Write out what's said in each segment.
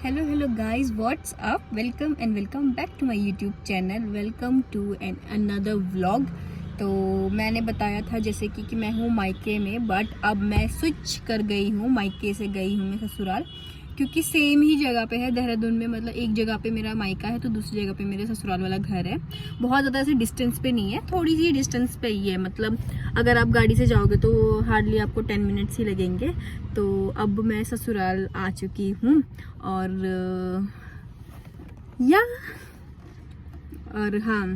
Hello guys, what's up? Welcome and welcome back to my YouTube channel. Welcome to another vlog. तो मैंने बताया था जैसे कि मैं हूँ मायके में, बट अब मैं स्विच कर गई हूँ, मायके से गई हूँ मैं ससुराल, क्योंकि सेम ही जगह पे है देहरादून में। मतलब एक जगह पे मेरा मायका है तो दूसरी जगह पे मेरे ससुराल वाला घर है। बहुत ज़्यादा ऐसे डिस्टेंस पे नहीं है, थोड़ी सी डिस्टेंस पे ही है। मतलब अगर आप गाड़ी से जाओगे तो हार्डली आपको 10 मिनट्स ही लगेंगे। तो अब मैं ससुराल आ चुकी हूँ और हाँ,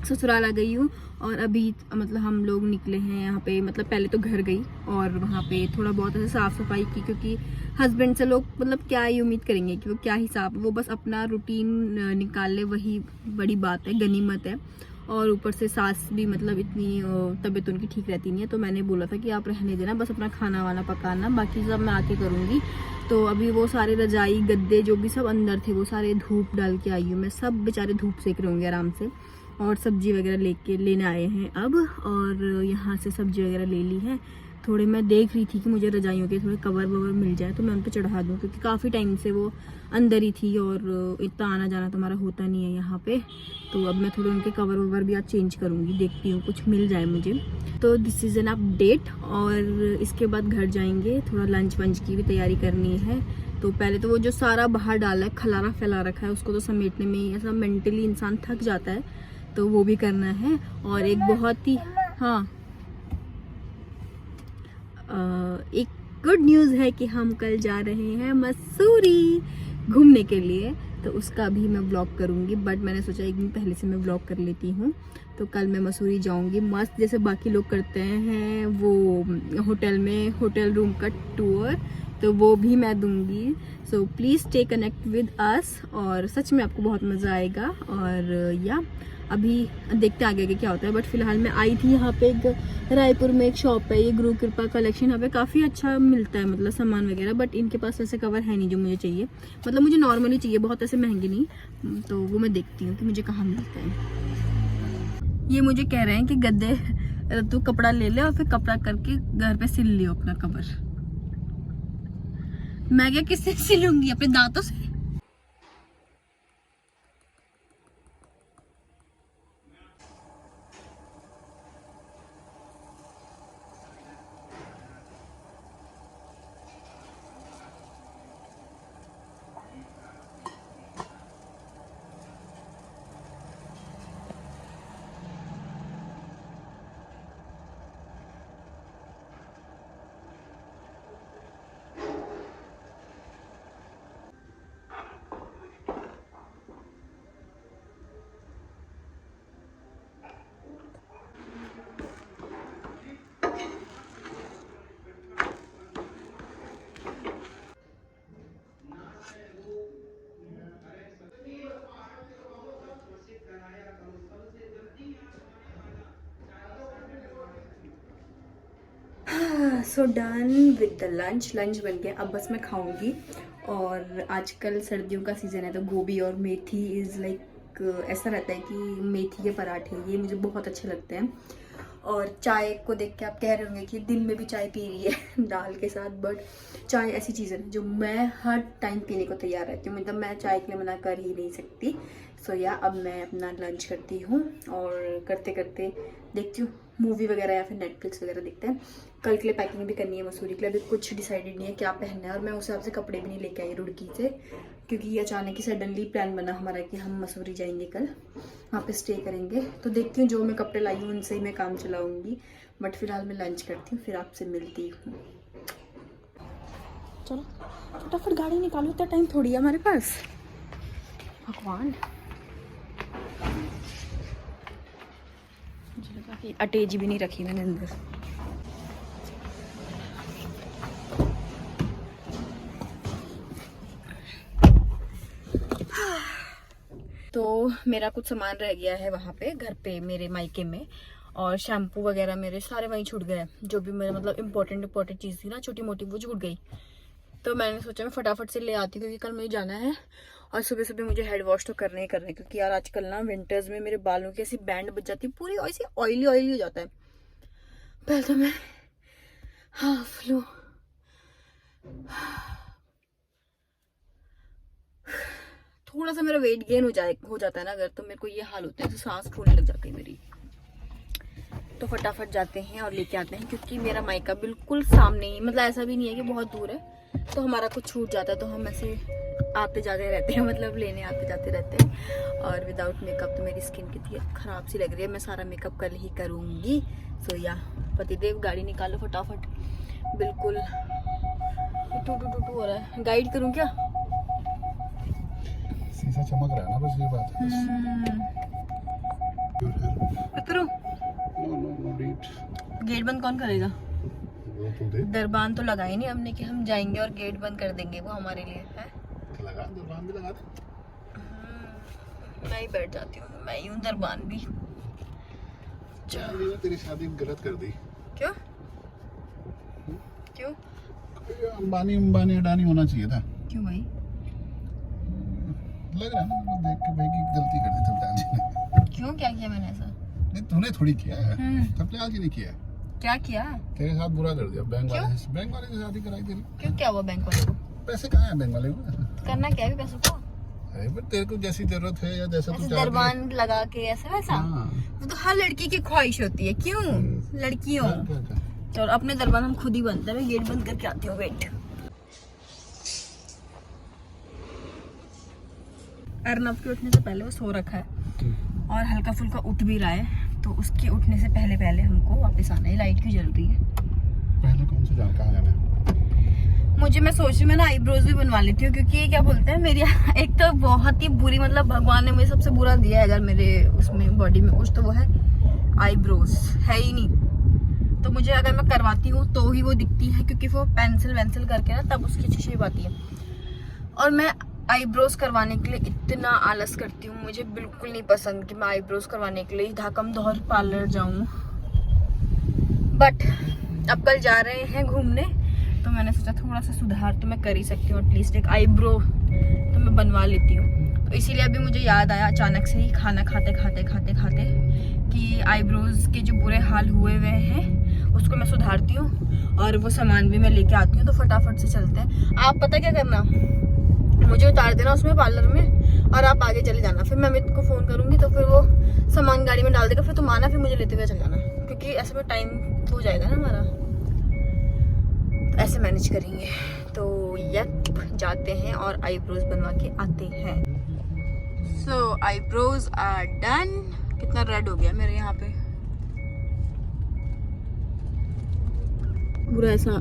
ससुराल आ गई हूँ। और अभी मतलब हम लोग निकले हैं यहाँ पे। मतलब पहले तो घर गई और वहाँ पे थोड़ा बहुत ऐसे साफ़ सफाई की, क्योंकि हस्बैंड से लोग मतलब क्या ही उम्मीद करेंगे कि वो क्या ही साफ, वो बस अपना रूटीन निकाल ले, वही बड़ी बात है, गनीमत है। और ऊपर से सास भी मतलब इतनी तबीयत उनकी ठीक रहती नहीं है, तो मैंने बोला था कि आप रहने देना, बस अपना खाना वाना पकाना, बाकी सब मैं आके करूँगी। तो अभी वो सारे रजाई गद्दे जो भी सब अंदर थे वो सारे धूप डाल के आई हूँ मैं। सब बेचारे धूप सेक रहे होंगे आराम से। और सब्जी वगैरह लेने आए हैं अब, और यहाँ से सब्जी वगैरह ले ली है। थोड़े मैं देख रही थी कि मुझे रजाइयों के थोड़े कवर ववर मिल जाए तो मैं उन पर चढ़ा दूँ, क्योंकि काफ़ी टाइम से वो अंदर ही थी और इतना आना जाना तो हमारा होता नहीं है यहाँ पे। तो अब मैं थोड़े उनके कवर ववर भी आज चेंज करूँगी, देखती हूँ कुछ मिल जाए मुझे। तो दिस इज़ एन अपडेट। और इसके बाद घर जाएंगे, थोड़ा लंच वंच की भी तैयारी करनी है। तो पहले तो वो जो सारा बाहर डाला है, खलारा फैला रखा है, उसको तो समेटने में ही ऐसा मेंटली इंसान थक जाता है, तो वो भी करना है। और एक बहुत ही एक गुड न्यूज़ है कि हम कल जा रहे हैं मसूरी घूमने के लिए। तो उसका भी मैं ब्लॉग करूँगी, बट मैंने सोचा एक दिन पहले से मैं ब्लॉग कर लेती हूँ। तो कल मैं मसूरी जाऊँगी मस्त, जैसे बाकी लोग करते हैं वो होटल रूम का टूर, तो वो भी मैं दूंगी। So please stay connect with us, और सच में आपको बहुत मज़ा आएगा। और अभी देखते आगे आगे क्या होता है। बट फिलहाल मैं आई थी यहाँ पे, एक रायपुर में एक शॉप है, ये गुरु कृपा कलेक्शन। यहाँ पे काफ़ी अच्छा मिलता है मतलब सामान वगैरह, बट इनके पास ऐसे कवर है नहीं जो मुझे चाहिए। मतलब मुझे नॉर्मली चाहिए, बहुत ऐसे महंगे नहीं। तो वो मैं देखती हूँ कि मुझे कहाँ मिलते हैं। ये मुझे कह रहे हैं कि गद्दे तू कपड़ा ले ले और फिर कपड़ा करके घर पे सिल लियो अपना कवर। मैं क्या किससे सिलूंगी, अपने दांतों से? So done with the lunch बन गया। अब बस मैं खाऊंगी। और आजकल सर्दियों का सीज़न है तो गोभी और मेथी इज़ लाइक ऐसा रहता है कि मेथी के पराठे ये मुझे बहुत अच्छे लगते हैं। और चाय को देख के आप कह रहे होंगे कि दिन में भी चाय पी रही है दाल के साथ, बट चाय ऐसी चीज़ है जो मैं हर टाइम पीने को तैयार रहती हूँ। मतलब मैं चाय के लिए मना कर ही नहीं सकती। सो अब मैं अपना लंच करती हूँ, और करते करते देखती हूँ मूवी वगैरह या फिर नेटफ्लिक्स वगैरह देखते हैं। कल के लिए पैकिंग भी करनी है मसूरी के लिए, अभी कुछ डिसाइडेड नहीं है क्या पहनना है। और मैं उस हिसाब से कपड़े भी नहीं लेके आई रुड़की से, क्योंकि ये अचानक ही सडनली प्लान बना हमारा कि हम मसूरी जाएंगे, कल वहाँ पे स्टे करेंगे। तो देखती हूँ जो मैं कपड़े लाई हूँ उनसे ही मैं काम चलाऊँगी। बट फिलहाल मैं लंच करती हूँ, फिर आपसे मिलती हूँ। चलो फटाफट गाड़ी निकालो, इतना टाइम थोड़ी है हमारे पास। भगवान, मुझे लगा कि अटैची भी नहीं रखी मैंने अंदर। तो मेरा कुछ सामान रह गया है वहाँ पे घर पे मेरे मायके में, और शैम्पू वगैरह मेरे सारे वहीं छूट गए। जो भी मेरे मतलब इम्पोर्टेंट चीज़ थी ना, छोटी मोटी, वो छूट गई। तो मैंने सोचा मैं फटाफट से ले आती हूँ, क्योंकि कल मुझे जाना है। और सुबह सुबह मुझे हेड वॉश तो करने ही करने, क्योंकि यार आजकल ना विंटर्स में मेरे बालों की ऐसी बैंड बच जाती है, पूरी ऐसी ऑयली ऑयली हो जाता है। पहले तो मैं हाफ लूँ, थोड़ा सा मेरा वेट गेन हो जाता है ना अगर, तो मेरे को ये हाल होता है, तो सांस फूलने लग जाती है मेरी। तो फटाफट जाते हैं और लेके आते हैं, क्योंकि मेरा मायका बिल्कुल सामने ही, मतलब ऐसा भी नहीं है कि बहुत दूर है, तो हमारा कुछ छूट जाता है तो हम ऐसे आते जाते रहते हैं, मतलब लेने आते जाते रहते हैं। और विदाउट मेकअप तो मेरी स्किन कितनी ख़राब सी लग रही है, मैं सारा मेकअप कल ही करूँगी। सो या पतिदेव गाड़ी निकालो फटाफट, बिल्कुल टू हो रहा है। गाइड करूँ क्या? शीशा चमक रहा है ना, बस ये बात है। करो नो, गेट बंद कौन करेगा? वो तो दे दरबान तो लगा ही नहीं हमने कि हम जाएंगे और गेट बंद कर देंगे, वो हमारे लिए है। लगा दरबान भी लगा दे। मैं ही बैठ जाती हूँ, मैं ही हूँ दरबान भी। चल तेरी शादी गलत कर दी। क्यों? क्यों? अंबानी अडानी होना चाहिए था। क्यों भाई? लग रहा है ना देख के भाई की गलती कर दी थपलाल जी ने। क्यों, क्या किया मैंने ऐसा? नहीं तूने थोड़ी किया है, थपलाल जी ने किया है। क्या किया? तेरे साथ बुरा कर दिया, बैंक वाले से शादी कराई तेरी। क्यों, क्या हुआ बैंक वाले को? पैसे कहाँ है बैंक वाले को? करना क्या है पैसों को? अरे पर तेरे को जैसी जरूरत है या जैसा तू चाहती है। दरबान लगा के ऐसा वैसा? वो तो हर लड़की की ख्वाहिश होती है। क्यों लड़कियों? चलो अपने दरबान हम खुद ही बनते हैं। मैं गेट बंद करके आती हूँ, वेट। अर्नव के उठने से पहले वो सो रखा है और हल्का फुल्का उठ भी रहा है, तो उसके उठने से पहले पहले हमको वापस आना है। लाइट क्यों जल रही है? पहले कौन से कहाँ जाना है? मुझे, मैं सोच रही हूँ मैं ना आईब्रोज भी बनवा लेती हूँ, क्योंकि क्या बोलते हैं मेरी एक तो बहुत ही बुरी, मतलब भगवान ने मुझे सबसे बुरा दिया है अगर मेरे उसमें बॉडी में कुछ, तो वो है आईब्रोज है ही नहीं। तो मुझे अगर मैं करवाती हूँ तो ही वो दिखती है, क्योंकि वो पेंसिल वेंसिल करके ना तब उसकी अच्छी शेप आती है। और मैं आईब्रोज करवाने के लिए इतना आलस करती हूँ, मुझे बिल्कुल नहीं पसंद कि मैं आईब्रोज करवाने के लिए धाकम दौर पार्लर जाऊँ। बट अब कल जा रहे हैं घूमने, तो मैंने सोचा थोड़ा सा सुधार तो मैं कर ही सकती हूँ, एटलीस्ट एक आईब्रो तो मैं बनवा लेती हूँ। तो इसीलिए अभी मुझे याद आया अचानक से ही खाना खाते कि आईब्रोज के जो बुरे हाल हुए हुए हैं उसको मैं सुधारती हूँ, और वो सामान भी मैं लेके आती हूँ। तो फटाफट से चलते हैं। आप पता क्या करना, मुझे उतार देना उसमें पार्लर में, और आप आगे चले जाना। फिर मैं अमित को फ़ोन करूँगी तो फिर वो सामान गाड़ी में डाल देगा, फिर तुम आना, फिर मुझे लेते हुए चल जाना, क्योंकि ऐसे में टाइम हो जाएगा ना हमारा। तो ऐसे मैनेज करेंगे। तो यप जाते हैं और आईब्रोज बनवा के आते हैं। सो आईब्रोज आर डन। कितना रेड हो गया मेरे यहाँ पे पूरा ऐसा।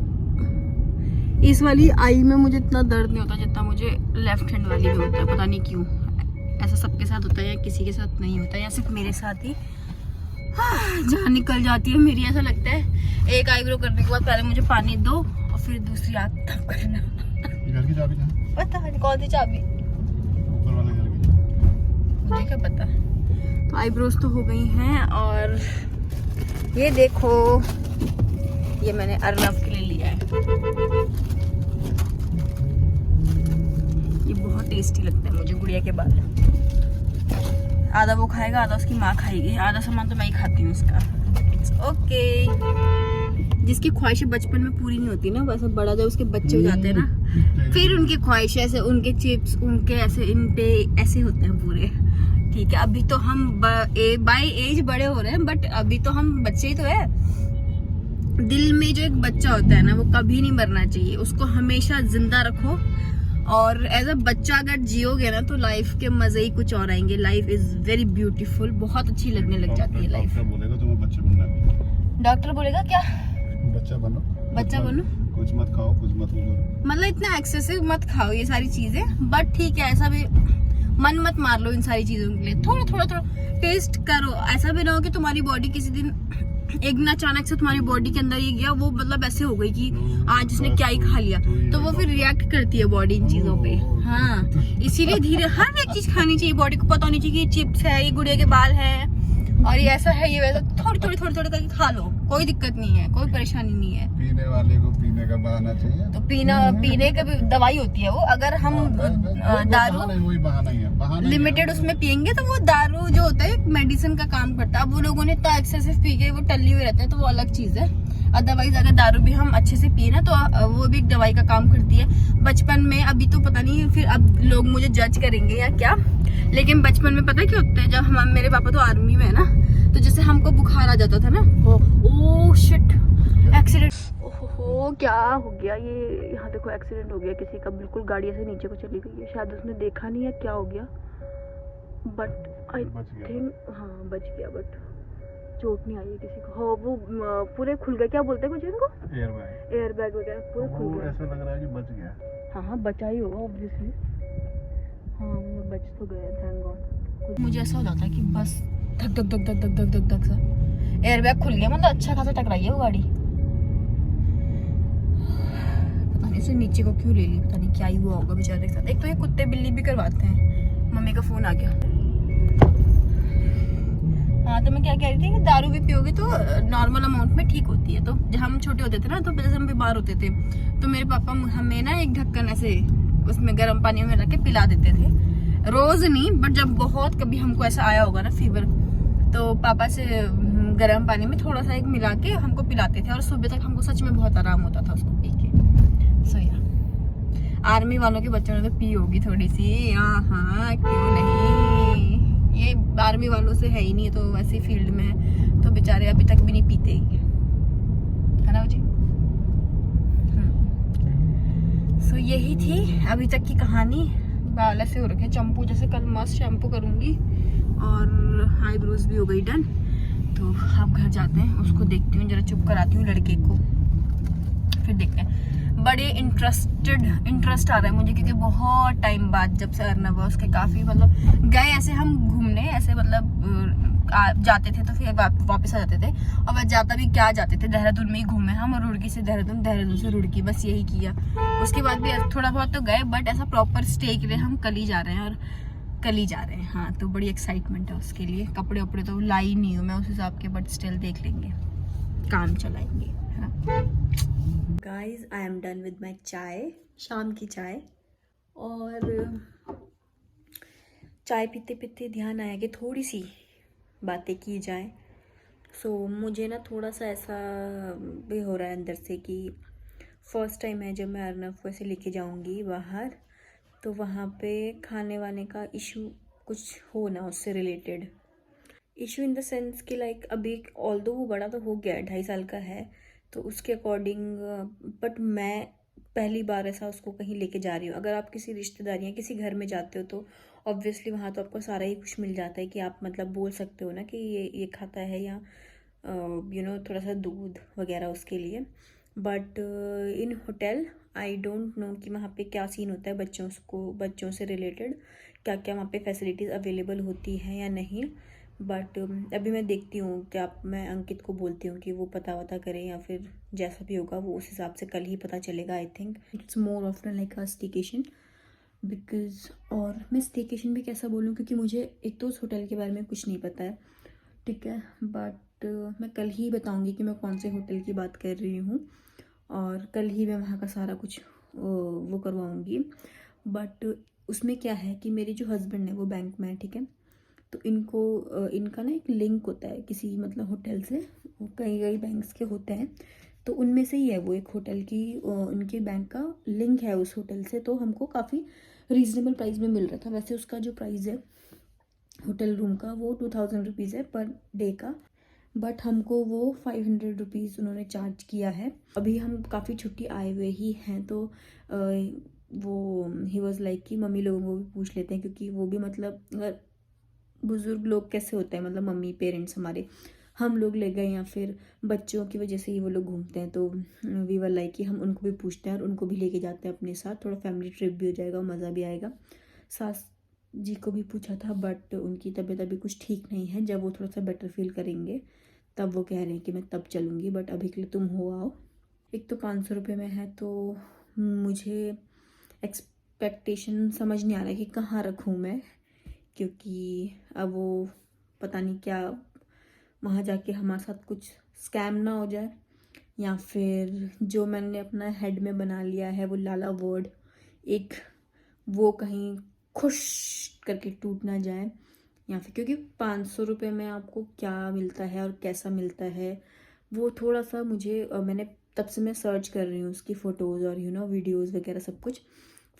इस वाली आई में मुझे इतना दर्द नहीं होता जितना मुझे लेफ्ट हैंड वाली में होता है, पता नहीं क्यों। ऐसा सबके साथ होता है या किसी के साथ नहीं होता है, या सिर्फ मेरे साथ ही जान निकल जाती है मेरी। ऐसा लगता है एक आईब्रो करने के बाद पहले मुझे पानी दो और फिर दूसरी आग तब करना। घर की चाबी कहाँ? पता नहीं कौन सी चाबी, ऊपर वाले घर की। मुझे क्या पता। तो आईब्रोज तो हो गई हैं, और ये देखो ये मैंने अर्नव के लिए लिया है। ये बहुत टेस्टी लगता है मुझे, गुड़िया के बाल। आधा वो खाएगा, आधा उसकी माँ खाएगी, आधा सामान तो मैं ही खाती हूँ इसका। It's okay. जिसकी ख्वाहिशें बचपन में पूरी नहीं होती ना, वैसे बड़ा जब उसके बच्चे हो जाते हैं ना, फिर उनकी ख्वाहिशें ऐसे, उनके चिप्स, उनके ऐसे इन पे ऐसे होते हैं पूरे। ठीक है, अभी तो हम बाय एज बड़े हो रहे हैं, बट अभी तो हम बच्चे ही तो है। दिल में जो एक बच्चा होता है ना, वो कभी नहीं मरना चाहिए, उसको हमेशा जिंदा रखो। और एज अ बच्चा अगर जियोगे ना तो लाइफ के मजे ही कुछ और आएंगे। लाइफ इज वेरी ब्यूटीफुल, बहुत अच्छी लगने लग जाती है लाइफ। डॉक्टर बोलेगा तुम्हें बच्चे बनना है। डॉक्टर बोलेगा क्या? बच्चा बनो, बच्चा बनो, कुछ मत खाओ, कुछ मत करो, मतलब इतना एक्सेसिव मत खाओ ये सारी चीजें। बट ठीक है, ऐसा भी मन मत मार लो इन सारी चीजों के लिए। थोड़ा थोड़ा टेस्ट करो। ऐसा भी ना हो कि तुम्हारी बॉडी किसी दिन एक दिन अचानक से तुम्हारी बॉडी के अंदर ये गया, वो मतलब ऐसे हो गई कि आज उसने क्या ही खा लिया, तो वो फिर रिएक्ट करती है बॉडी इन चीजों पे। हाँ, इसीलिए धीरे हर एक चीज खानी चाहिए। बॉडी को पता होनी चाहिए कि चिप्स है, ये गुड़िया के बाल है, और ये ऐसा है, ये वैसा। थोड़ी थोड़ी करके खा लो, कोई दिक्कत नहीं है, कोई परेशानी नहीं है। पीने वाले को पीने का बहाना चाहिए, तो पीने का भी दवाई होती है वो। अगर हम दारू वही बहाना ही है, लिमिटेड उसमें पियेंगे तो वो दारू जो होता है मेडिसिन का काम करता है। अब वो लोगों ने इतना एक्सेसिव पी के वो टल्ली हुए रहते हैं, तो वो अलग चीज है। अदरवाइज अगर दारू भी हम अच्छे से पिए ना तो वो भी एक दवाई का काम करती है। बचपन में, अभी तो पता नहीं फिर अब लोग मुझे जज करेंगे या क्या, लेकिन बचपन में पता क्या होता है, जब हम, मेरे पापा तो आर्मी में है ना, तो जैसे हमको बुखार आ जाता था ना, ओ शिट, एक्सीडेंट, ओहो क्या हो गया ये, यहाँ देखो एक्सीडेंट हो गया किसी का, बिल्कुल गाड़ी ऐसे नीचे को चली गई है, शायद उसने देखा नहीं है क्या हो गया, बट आई थिंक हाँ बच गया, बट चोट नहीं आई है किसी को। हाँ वो पूरे खुल गए, क्या बोलते हैं कुछ इनको, एयर बैग वगैरह पूरे खुल गए। ऐसा लग रहा है कि बच गया। हाँ बचा ही होगा ऑब्वियसली। हाँ वो बच तो गया, थैंक गॉड। मुझे ऐसा हो जाता है कि बस धक धक धक धक धक धक धक धक सा एयर बैग खुल गया, मतलब अच्छा खासा टकराई है वो गाड़ी। पता नहीं इसे नीचे को क्यों ले ली, पता नहीं क्या ही हुआ होगा बेचारे के साथ। एक तो ये कुत्ते बिल्ली भी करवाते हैं। मम्मी का फोन आ गया। हाँ तो मैं क्या कह रही थी कि दारू भी पियोगे तो नॉर्मल अमाउंट में ठीक होती है। तो जब हम छोटे होते थे ना, तो जैसे हम बीमार होते थे तो मेरे पापा हमें ना एक ढक्कन ऐसे उसमें गर्म पानी में रख के पिला देते थे। रोज नहीं, बट जब बहुत कभी हमको ऐसा आया होगा ना फीवर, तो पापा से गर्म पानी में थोड़ा सा एक मिला के हमको पिलाते थे, और सुबह तक हमको सच में बहुत आराम होता था उसको पी के। सो या आर्मी वालों के बच्चों ने तो पी होगी थोड़ी सी, हाँ क्यों नहीं, ये आर्मी वालों से है ही नहीं, तो वैसे फील्ड में है तो बेचारे अभी तक भी नहीं पीते ही है ना जी। सो यही थी अभी तक की कहानी। बाल ऐसे हो रखे चंपू जैसे, कल मस्त शैम्पू करूंगी और आईब्रोज भी हो गई डन। तो अब घर जाते हैं, उसको देखती हूँ, जरा चुप कराती हूँ लड़के को, फिर देखते हैं। बड़े इंटरेस्ट आ रहा है मुझे, क्योंकि बहुत टाइम बाद जब से अर्नब है उसके काफी, मतलब गए ऐसे हम घूमने, ऐसे मतलब जाते थे तो फिर वापस आ जाते थे, और वह जाता भी क्या जाते थे, देहरादून में ही घूमे हम, और रुड़की से देहरादून, देहरादून से रुड़की, बस यही किया। उसके बाद भी थोड़ा बहुत तो गए, बट ऐसा प्रॉपर स्टे के लिए हम कल ही जा रहे हैं, और कल ही जा रहे हैं। हाँ तो बड़ी एक्साइटमेंट है उसके लिए। कपड़े वपड़े तो लाई नहीं हूँ मैं उस हिसाब के, बट स्टिल देख लेंगे, काम चलाएंगे। Guys I am done with my चाय, शाम की चाय। और चाय पीते पीते ध्यान आया कि थोड़ी सी बातें की जाए। सो मुझे ना थोड़ा सा ऐसा भी हो रहा है अंदर से कि फर्स्ट टाइम है जब मैं अर्नब को ऐसे लेके जाऊंगी बाहर, तो वहाँ पे खाने वाने का इशू कुछ हो ना, उससे related issue in the sense कि लाइक अभी ऑल्दो वो बड़ा तो हो गया है, 2.5 साल का है, तो उसके अकॉर्डिंग, बट मैं पहली बार ऐसा उसको कहीं लेके जा रही हूँ। अगर आप किसी रिश्तेदारी या किसी घर में जाते हो तो ऑब्वियसली वहाँ तो आपको सारा ही कुछ मिल जाता है कि आप मतलब बोल सकते हो ना कि ये खाता है, या थोड़ा सा दूध वगैरह उसके लिए। But in hotel I don't know कि वहाँ पे क्या सीन होता है बच्चों से रिलेटेड, क्या क्या वहाँ पे फैसिलिटीज़ अवेलेबल होती हैं या नहीं। बट अभी मैं देखती हूँ कि मैं अंकित को बोलती हूँ कि वो पता वता करें, या फिर जैसा भी होगा वो उस हिसाब से कल ही पता चलेगा। I think it's more often like a staycation because, और मैं स्टेकेशन भी कैसा बोलूँ, क्योंकि मुझे एक तो उस होटल के बारे में कुछ नहीं पता है, ठीक है। बट मैं कल ही बताऊँगी कि मैं कौन से होटल की बात कर रही हूँ, और कल ही मैं वहाँ का सारा कुछ वो करवाऊँगी। बट उसमें क्या है कि मेरे जो हस्बैंड है वो बैंक में है, ठीक है, तो इनका ना एक लिंक होता है किसी मतलब होटल से, कई कई बैंक्स के होते हैं, तो उनमें से ही है वो एक होटल की, उनके बैंक का लिंक है उस होटल से, तो हमको काफ़ी रीजनेबल प्राइस में मिल रहा था। वैसे उसका जो प्राइस है होटल रूम का वो 2000 रुपीज़ है पर डे का, बट हमको वो 500 रुपीज़ उन्होंने चार्ज किया है। अभी हम काफ़ी छुट्टी आए हुए ही हैं, तो वो ही वॉज लाइक कि मम्मी लोगों को भी पूछ लेते हैं, क्योंकि वो भी मतलब अगर बुज़ुर्ग लोग कैसे होते हैं, मतलब मम्मी पेरेंट्स हमारे, हम लोग ले गए या फिर बच्चों की वजह से ही वो लोग घूमते हैं, तो वी वर लाइक कि हम उनको भी पूछते हैं और उनको भी लेके जाते हैं अपने साथ, थोड़ा फैमिली ट्रिप भी हो जाएगा और मज़ा भी आएगा। सास जी को भी पूछा था, बट उनकी तबीयत अभी कुछ ठीक नहीं है, जब वो थोड़ा सा बेटर फील करेंगे तब वो कह रहे हैं कि मैं तब चलूँगी, बट अभी के लिए तुम हो आओ। एक तो 500 रुपये में है, तो मुझे एक्सपेक्टेशन समझ नहीं आ रहा है कि कहाँ रखूँ मैं, क्योंकि अब वो पता नहीं क्या वहाँ जाके हमारे साथ कुछ स्कैम ना हो जाए, या फिर जो मैंने अपना हेड में बना लिया है वो लाला वर्ड एक, वो कहीं खुश करके टूट ना जाए, या फिर क्योंकि 500 रुपये में आपको क्या मिलता है और कैसा मिलता है वो थोड़ा सा मुझे मैंने तब से मैं सर्च कर रही हूँ उसकी फ़ोटोज़ और वीडियोज़ वगैरह सब कुछ।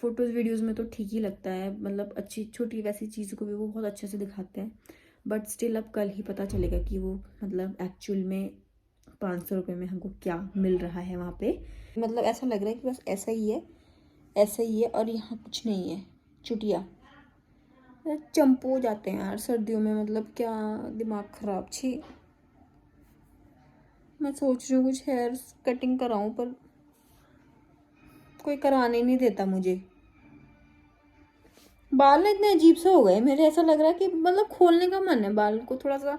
फ़ोटोज़ वीडियोज़ में तो ठीक ही लगता है, मतलब अच्छी छोटी वैसी चीज़ों को भी वो बहुत अच्छे से दिखाते हैं। बट स्टिल अब कल ही पता चलेगा कि वो मतलब एक्चुअल में 500 रुपये में हमको क्या मिल रहा है वहाँ पे। मतलब ऐसा लग रहा है कि बस ऐसा ही है, ऐसा ही है और यहाँ कुछ नहीं है। चुटिया चंपू हो जाते हैं यार सर्दियों में, मतलब क्या दिमाग ख़राब। छी, मैं सोच रही हूँ कुछ हेयर कटिंग कराऊं पर कोई कराने नहीं देता मुझे। बाल ना इतने अजीब से हो गए मेरे, ऐसा लग रहा है कि मतलब खोलने का मन है बाल को, थोड़ा सा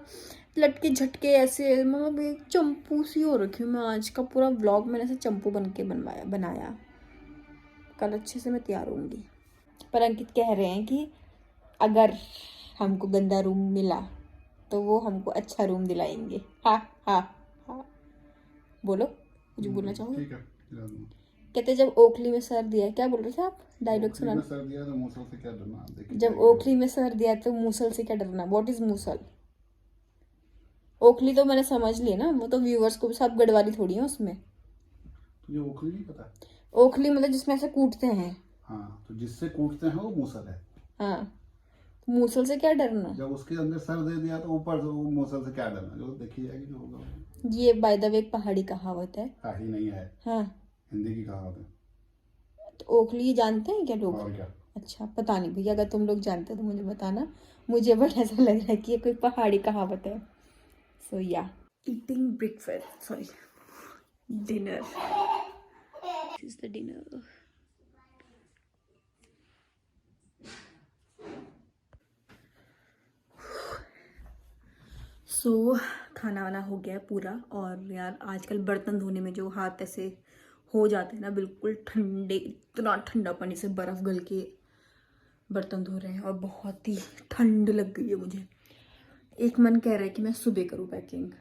लटके झटके ऐसे, मतलब एक चंपू सी हो रखी हूँ मैं। आज का पूरा व्लॉग मैंने ऐसे चंपू बन के बनाया। कल अच्छे से मैं तैयार होंगी। पर अंकित कह रहे हैं कि अगर हमको गंदा रूम मिला तो वो हमको अच्छा रूम दिलाएंगे। हा हा हा। बोलो कुछ बोलना चाहोगे? ठीक है, दिला दूंगा। कहते जब ओखली में सर दिया, क्या बोल रहे थे आप? डायलॉग ओखली सुना। में सर दिया तो मूसल से क्या डरना, देखी जब जाएगी। ओखली में सर दिया तो मूसल से क्या डरना। व्हाट इज मूसल? ओखली तो मैंने समझ ली ना, वो तो व्यूअर्स को भी सब गढ़वाली थोड़ी है उसमें। तुझे ओखली नहीं पता? ओखली मतलब जिसमें ऐसे कूटते हैं। हाँ, तो जिससे कूटते हैं वो मूसल है। हाँ, तो मूसल से क्या डरना। जब उसके अंदर सर दे दिया तो ऊपर से वो मूसल से क्या डरना, जो देखी जाएगी जो होगा। ये बाय द वे एक पहाड़ी कहावत है। ही नहीं है, हाँ, हिंदी की कहावत है। तो ओखली जानते हैं क्या लोग? और क्या। अच्छा, पता नहीं भैया, अगर तुम लोग जानते हो तो मुझे बताना। मुझे बट ऐसा लग रहा है कि ये कोई पहाड़ी कहावत है। So ya eating breakfast, sorry dinner. This is the dinner. So खाना वाना हो गया पूरा। और यार आजकल बर्तन धोने में जो हाथ ऐसे हो जाते हैं ना, बिल्कुल ठंडे, इतना ठंडा पानी से बर्फ़ गल के बर्तन धो रहे हैं और बहुत ही ठंड लग गई है मुझे। एक मन कह रहा है कि मैं सुबह करूँ पैकिंग,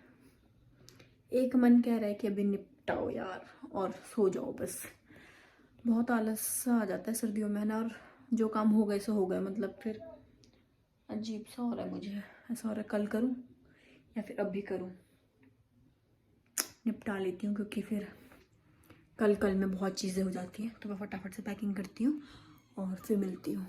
एक मन कह रहा है कि अभी निपटाओ यार और सो जाओ बस। बहुत आलस सा आ जाता है सर्दियों में ना, और जो काम हो गए सो हो गए, मतलब फिर अजीब सा हो रहा है मुझे। ऐसा हो रहा है कल करूँ या फिर अभी करूँ। निपटा लेती हूँ क्योंकि फिर कल में बहुत चीज़ें हो जाती हैं। तो मैं फटाफट से पैकिंग करती हूँ और फिर मिलती हूँ।